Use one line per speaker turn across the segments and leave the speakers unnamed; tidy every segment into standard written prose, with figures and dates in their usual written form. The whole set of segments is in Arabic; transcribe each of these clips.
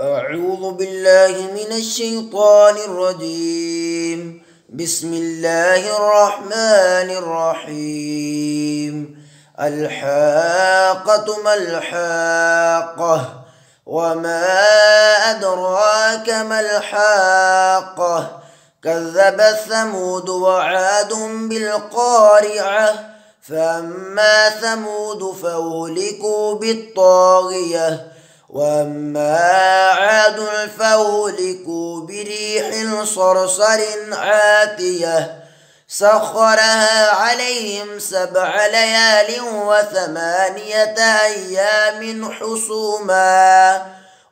أعوذ بالله من الشيطان الرجيم. بسم الله الرحمن الرحيم. الحاقة ما الحاقة وما أدراك ما الحاقة كذبت ثمود وعاد بالقارعة فأما ثمود فأهلكوا بالطاغية وأما عاد فأهلكوا بريح صرصر عاتية سخرها عليهم 7 ليال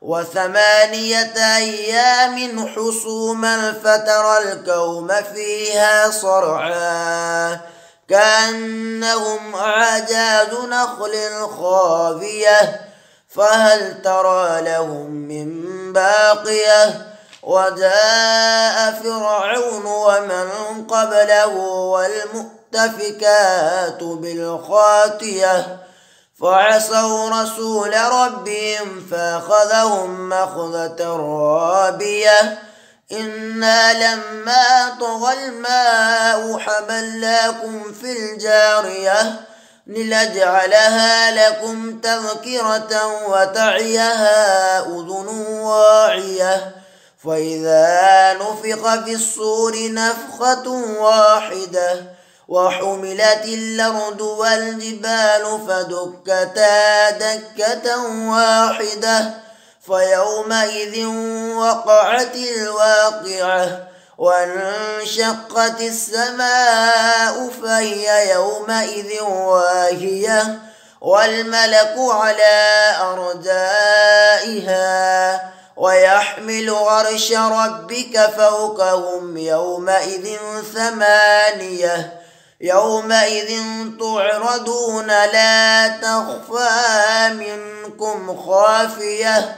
وثمانية أيام حسوما فترى القوم فيها صرعا كأنهم أعجاز نخل خاوية فهل ترى لهم من باقية وجاء فرعون ومن قبله والمؤتفكات بالخاطية فعصوا رسول ربهم فأخذهم أخذة رابية إنا لما طغى الماء حملناكم في الجارية لنجعلها لكم تذكرة وتعيها أذن واعية فإذا نفخ في الصور نفخة واحدة وحملت الأرض والجبال فدكتا دكة واحدة فيومئذ وقعت الواقعة وانشقت السماء فهي يومئذ واهية والملك على أرجائها ويحمل عرش ربك فوقهم يومئذ 8 يومئذ تعرضون لا تخفى منكم خافية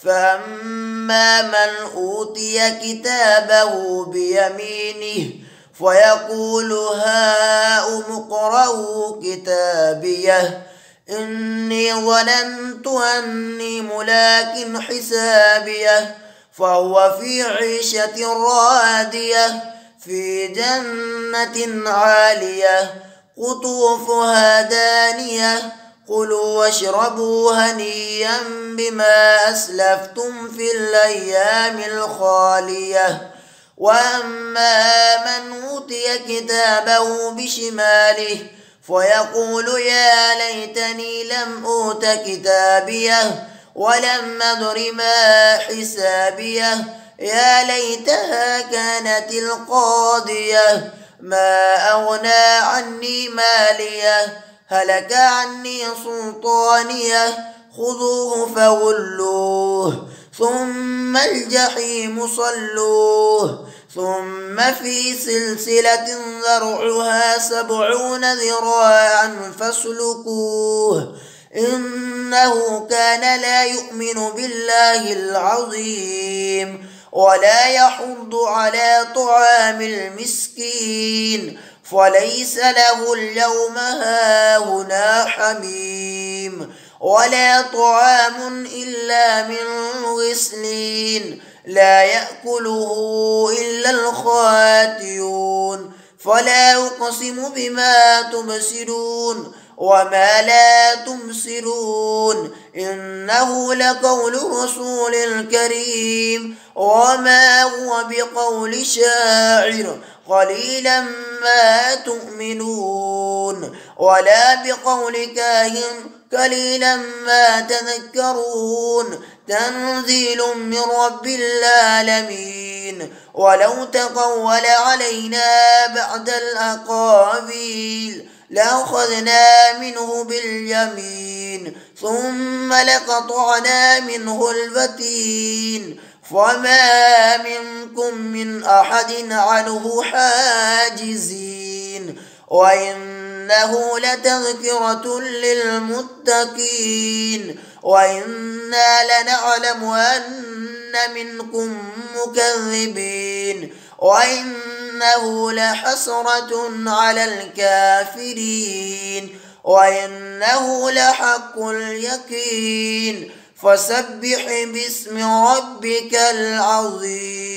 فأما من أوتي كتابه بيمينه فيقول هاؤم اقرءوا كتابيه إني ظننت أني ملاك حسابيه فهو في عيشة رادية في جنة عالية قطوفها دانية كلوا واشربوا هنيئا بما أسلفتم في الأيام الخالية وأما من أوتي كتابه بشماله فيقول يا ليتني لم أوت كتابيه ولم أدر ما حسابيه يا ليتها كانت القاضية ما أغنى عني ماليه هلك عني سلطانيه خذوه فغلوه ثم الجحيم صلوه ثم في سلسلة ذرعها 70 ذراعا فاسلكوه إنه كان لا يؤمن بالله العظيم ولا يحض على طعام المسكين فليس له اليوم هاهنا حميم ولا طعام إلا من غسلين لا يأكله إلا الخاطئون فلا أقسم بما تبصرون وما لا تبصرون إنه لقول رسول كريم وما هو بقول شاعر قليلا ما تؤمنون ولا بقول كاهن قليلا ما تذكرون تنزيل من رب العالمين ولو تقول علينا بعد الأقاويل لأخذنا منه باليمين ثم لقطعنا منه الوتين فما منكم من أحد عنه حاجزين وإنه لتذكرة للمتقين وإنا لنعلم أن منكم مكذبين وإنه لحسرة على الكافرين وإنه لحق اليقين فسبح باسم ربك العظيم.